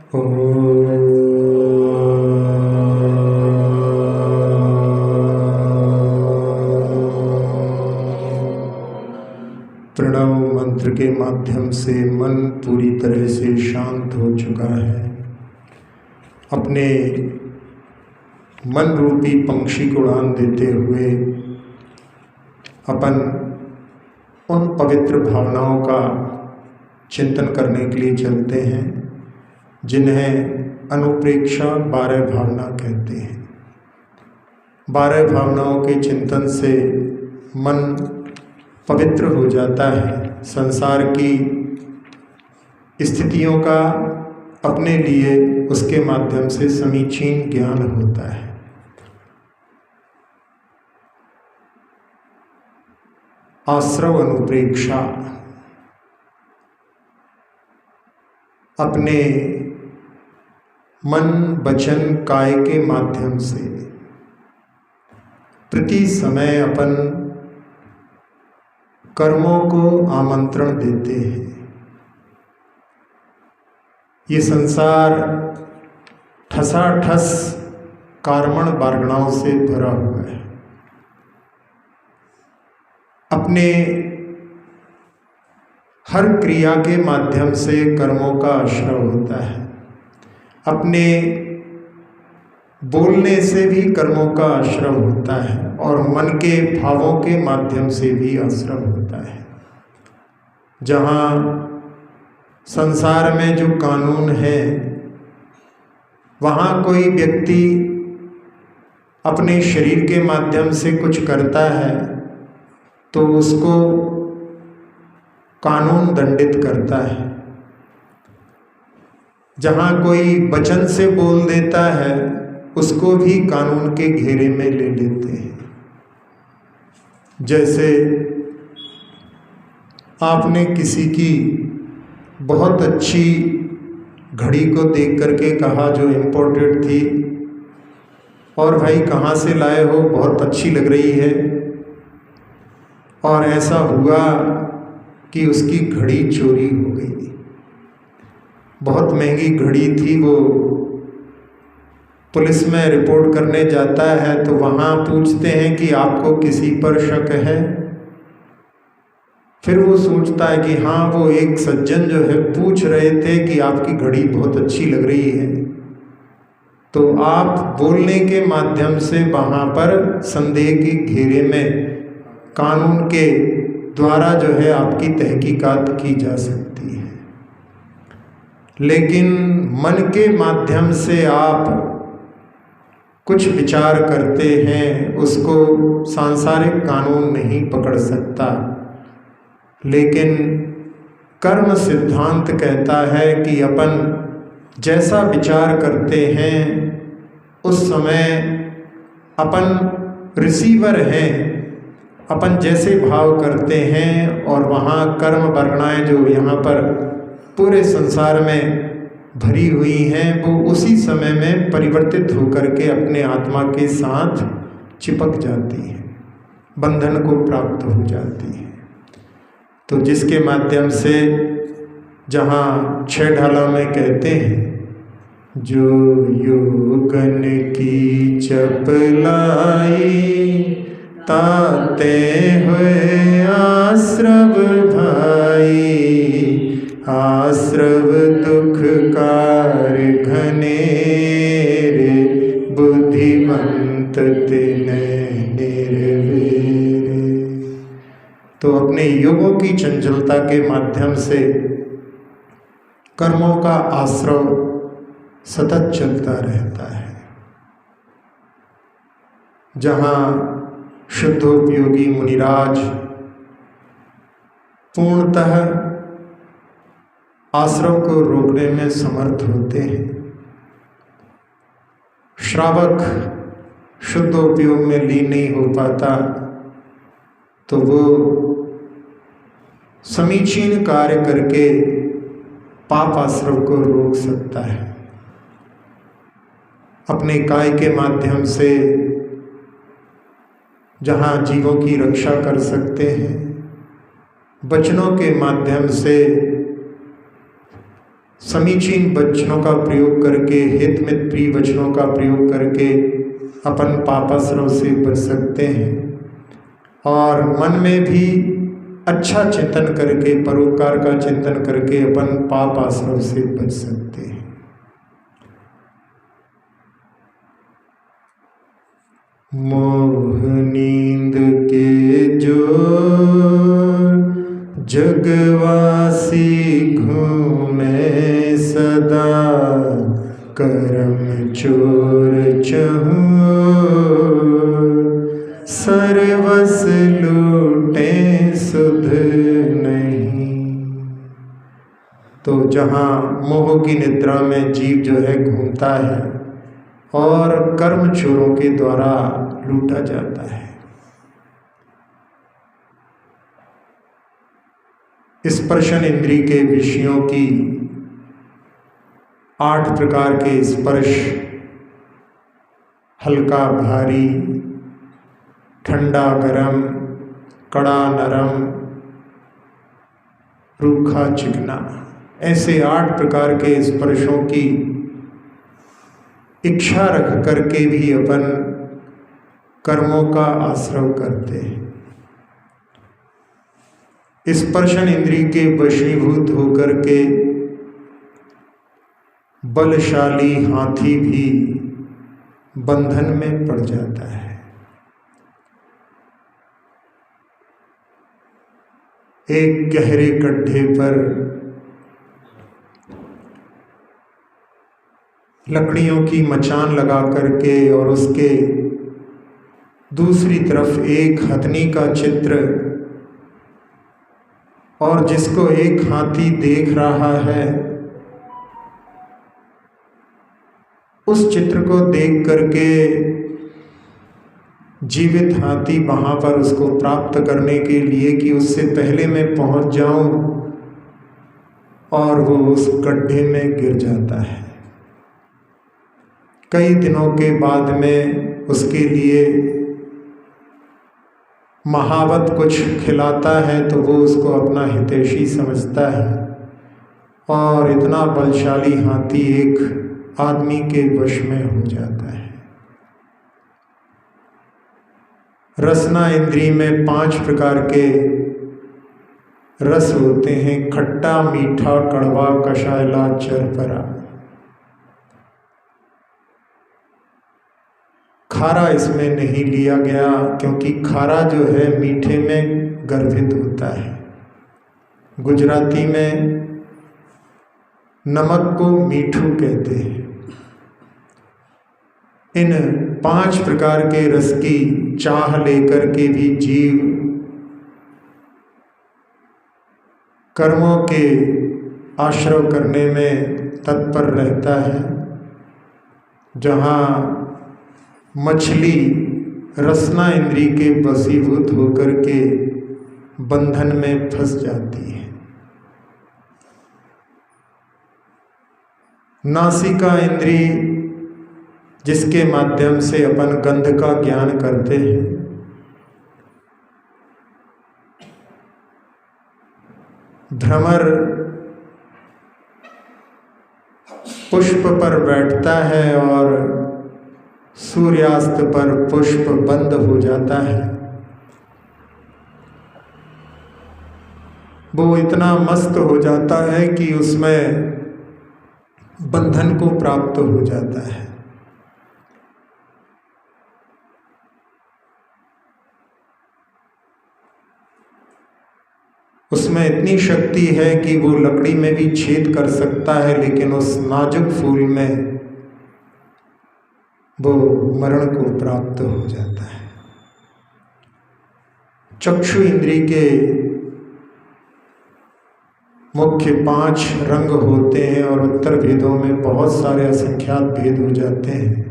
प्रणव मंत्र के माध्यम से मन पूरी तरह से शांत हो चुका है। अपने मन रूपी पंक्षी को उड़ान देते हुए अपन उन पवित्र भावनाओं का चिंतन करने के लिए चलते हैं जिन्हें अनुप्रेक्षा 12 भावना कहते हैं। 12 भावनाओं के चिंतन से मन पवित्र हो जाता है, संसार की स्थितियों का अपने लिए उसके माध्यम से समीचीन ज्ञान होता है। आश्रव अनुप्रेक्षा अपने मन वचन काय के माध्यम से प्रति समय अपन कर्मों को आमंत्रण देते हैं। ये संसार ठसाठस कार्मण बारगणाओं से भरा हुआ है। अपने हर क्रिया के माध्यम से कर्मों का आश्रय होता है। अपने बोलने से भी कर्मों का आश्रय होता है और मन के भावों के माध्यम से भी आश्रय होता है। जहाँ संसार में जो कानून है, वहाँ कोई व्यक्ति अपने शरीर के माध्यम से कुछ करता है तो उसको कानून दंडित करता है। जहाँ कोई वचन से बोल देता है उसको भी कानून के घेरे में ले लेते हैं। जैसे आपने किसी की बहुत अच्छी घड़ी को देख करके कहा जो इम्पोर्टेड थी, और भाई कहाँ से लाए हो, बहुत अच्छी लग रही है, और ऐसा हुआ कि उसकी घड़ी चोरी हो गई। बहुत महंगी घड़ी थी। वो पुलिस में रिपोर्ट करने जाता है तो वहाँ पूछते हैं कि आपको किसी पर शक है। फिर वो सोचता है कि हाँ, वो एक सज्जन जो है पूछ रहे थे कि आपकी घड़ी बहुत अच्छी लग रही है। तो आप बोलने के माध्यम से वहाँ पर संदेह के घेरे में कानून के द्वारा जो है आपकी तहकीकात की जा सकती है। लेकिन मन के माध्यम से आप कुछ विचार करते हैं, उसको सांसारिक कानून नहीं पकड़ सकता। लेकिन कर्म सिद्धांत कहता है कि अपन जैसा विचार करते हैं उस समय अपन रिसीवर हैं। अपन जैसे भाव करते हैं और वहाँ कर्म वर्गणाएं जो यहाँ पर पूरे संसार में भरी हुई हैं, वो उसी समय में परिवर्तित होकर के अपने आत्मा के साथ चिपक जाती हैं, बंधन को प्राप्त हो जाती हैं। तो जिसके माध्यम से जहाँ 6 ढाला में कहते हैं, जो योगन की चपलाई ताते हुए आश्रव भाई, आश्रव दुख कार घनेर, बुद्धिमंत तिन्ह निर्वीर। तो अपने योगों की चंचलता के माध्यम से कर्मों का आश्रव सतत चलता रहता है। जहाँ शुद्धोपयोगी मुनिराज पूर्णतः आश्रव को रोकने में समर्थ होते हैं, श्रावक शुद्धोपयोग में लीन नहीं हो पाता, तो वो समीचीन कार्य करके पाप आश्रव को रोक सकता है। अपने काय के माध्यम से जहाँ जीवों की रक्षा कर सकते हैं, वचनों के माध्यम से समीचीन वचनों का प्रयोग करके, हित में प्रिय वचनों का प्रयोग करके अपन पापाश्रव से बच सकते हैं और मन में भी अच्छा चिंतन करके, परोपकार का चिंतन करके अपन पाप आश्रव से बच सकते हैं। मोह नींद के जो जगवासी घूमे सदा, करम चोर चहु सर्वस लूटे सुध नहीं। तो जहाँ मोह की निद्रा में जीव जो है घूमता है और कर्म चोरों के द्वारा लूटा जाता है। स्पर्शन इंद्री के विषयों की 8 प्रकार के स्पर्श, हल्का भारी, ठंडा गरम, कड़ा नरम, रूखा चिकना, ऐसे 8 प्रकार के स्पर्शों की इच्छा रख करके भी अपन कर्मों का आश्रव करते हैं। स्पर्शन इंद्री के वशीभूत होकर के बलशाली हाथी भी बंधन में पड़ जाता है। एक गहरे गड्ढे पर लकड़ियों की मचान लगा करके और उसके दूसरी तरफ एक हथनी का चित्र, और जिसको एक हाथी देख रहा है, उस चित्र को देख करके जीवित हाथी वहाँ पर उसको प्राप्त करने के लिए कि उससे पहले मैं पहुँच जाऊं, और वो उस गड्ढे में गिर जाता है। कई दिनों के बाद में उसके लिए महावत कुछ खिलाता है तो वो उसको अपना हितैषी समझता है, और इतना बलशाली हाथी एक आदमी के वश में हो जाता है। रसना इंद्री में 5 प्रकार के रस होते हैं, खट्टा, मीठा, कड़वा, कषायला, चरपरा। खारा इसमें नहीं लिया गया, क्योंकि खारा जो है मीठे में गर्भित होता है। गुजराती में नमक को मीठू कहते हैं। इन 5 प्रकार के रस की चाह लेकर के भी जीव कर्मों के आश्रव करने में तत्पर रहता है। जहाँ मछली रसना इंद्री के वशीभूत होकर के बंधन में फंस जाती है। नासिका इंद्री, जिसके माध्यम से अपन गंध का ज्ञान करते हैं, भ्रमर पुष्प पर बैठता है और सूर्यास्त पर पुष्प बंद हो जाता है। वो इतना मस्त हो जाता है कि उसमें बंधन को प्राप्त हो जाता है। उसमें इतनी शक्ति है कि वो लकड़ी में भी छेद कर सकता है, लेकिन उस नाजुक फूल में वो मरण को प्राप्त हो जाता है। चक्षु इंद्री के मुख्य 5 रंग होते हैं और उत्तर भेदों में बहुत सारे असंख्यात भेद हो जाते हैं।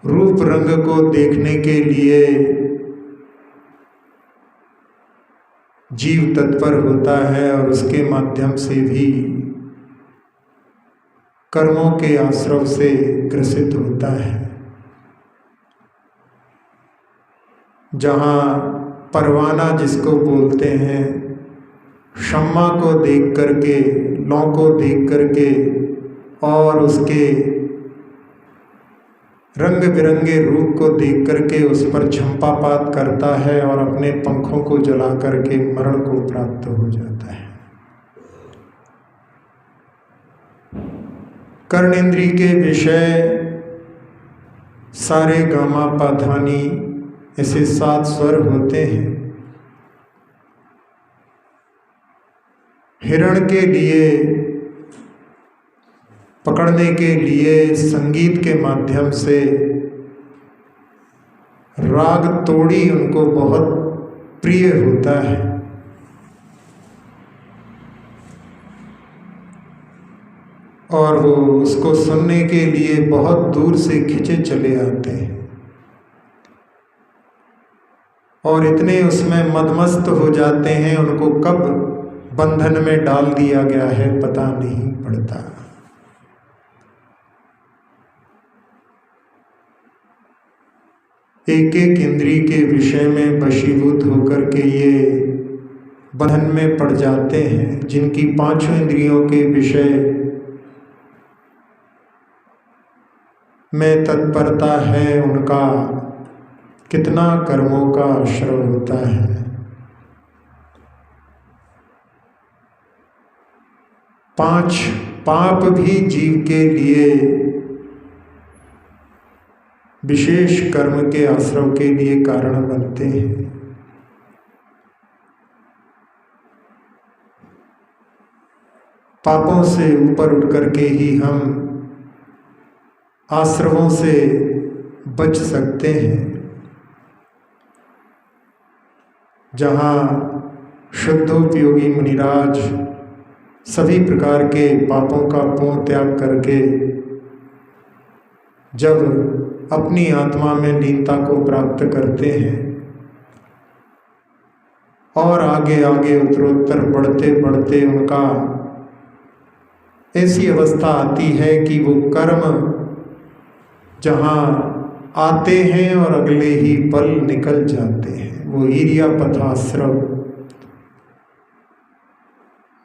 रूप रंग को देखने के लिए जीव तत्पर होता है और उसके माध्यम से भी कर्मों के आश्रव से ग्रसित होता है। जहाँ परवाना जिसको बोलते हैं, शम्मा को देख करके, लौ को देख करके और उसके रंग बिरंगे रूप को देख करके उस पर झंपापात करता है और अपने पंखों को जला करके मरण को प्राप्त हो जाता है। कर्णेंद्री के विषय सारे गामा पाधानी ऐसे 7 स्वर होते हैं। हिरण के लिए पकड़ने के लिए संगीत के माध्यम से राग तोड़ी उनको बहुत प्रिय होता है। और वो उसको सुनने के लिए बहुत दूर से खिंचे चले आते हैं और इतने उसमें मदमस्त हो जाते हैं, उनको कब बंधन में डाल दिया गया है पता नहीं पड़ता। एक एक इंद्री के विषय में वशीभूत होकर के ये बंधन में पड़ जाते हैं। जिनकी 5 इंद्रियों के विषय में तत्परता है, उनका कितना कर्मों का आश्रय होता है। पांच पाप भी जीव के लिए विशेष कर्म के आश्रय के लिए कारण बनते हैं। पापों से ऊपर उठ करके ही हम आश्रमों से बच सकते हैं। जहाँ शुद्धोपयोगी मुनिराज सभी प्रकार के पापों का पूर्ण त्याग करके जब अपनी आत्मा में लीनता को प्राप्त करते हैं और आगे आगे उत्तरोत्तर बढ़ते बढ़ते उनका ऐसी अवस्था आती है कि वो कर्म जहाँ आते हैं और अगले ही पल निकल जाते हैं। वो ईर्या पथाश्रव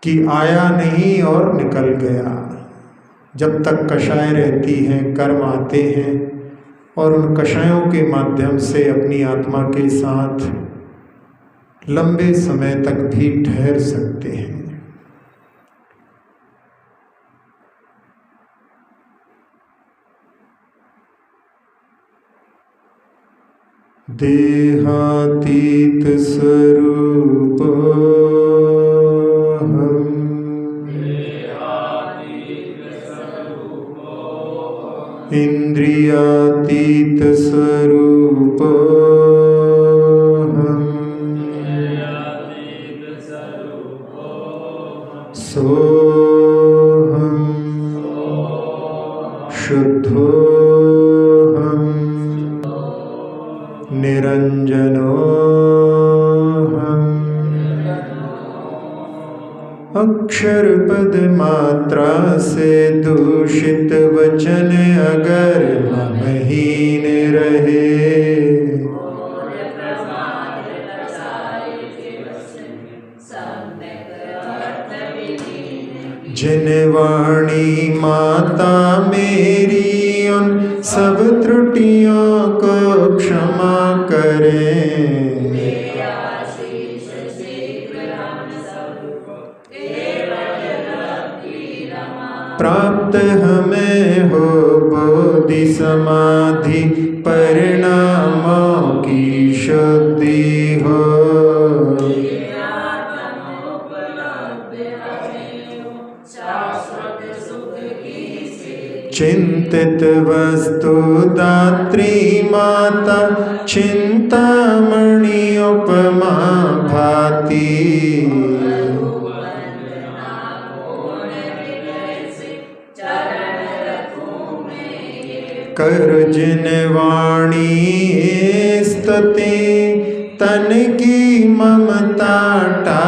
कि आया नहीं और निकल गया। जब तक कषाय रहती हैं कर्म आते हैं और उन कषायों के माध्यम से अपनी आत्मा के साथ लंबे समय तक भी ठहर सकते हैं। देहातीत स्वरूप इंद्रियातीत स्वरूप सोहम शुद्धो निरंजनो अक्षर पद मात्रा से दूषित वचन अगर महीन रहे, जिन वाणी माता मेरी उन सब त्रुटियों को क्षमा करें। प्राप्त हमें हो बोधि समाधि परिणामों की शुद्धि हो। चिंतित वस्तु दात्री माता चिंतामणि उपमा भाती। कर जिन वाणी स्तुति तन की ममता टा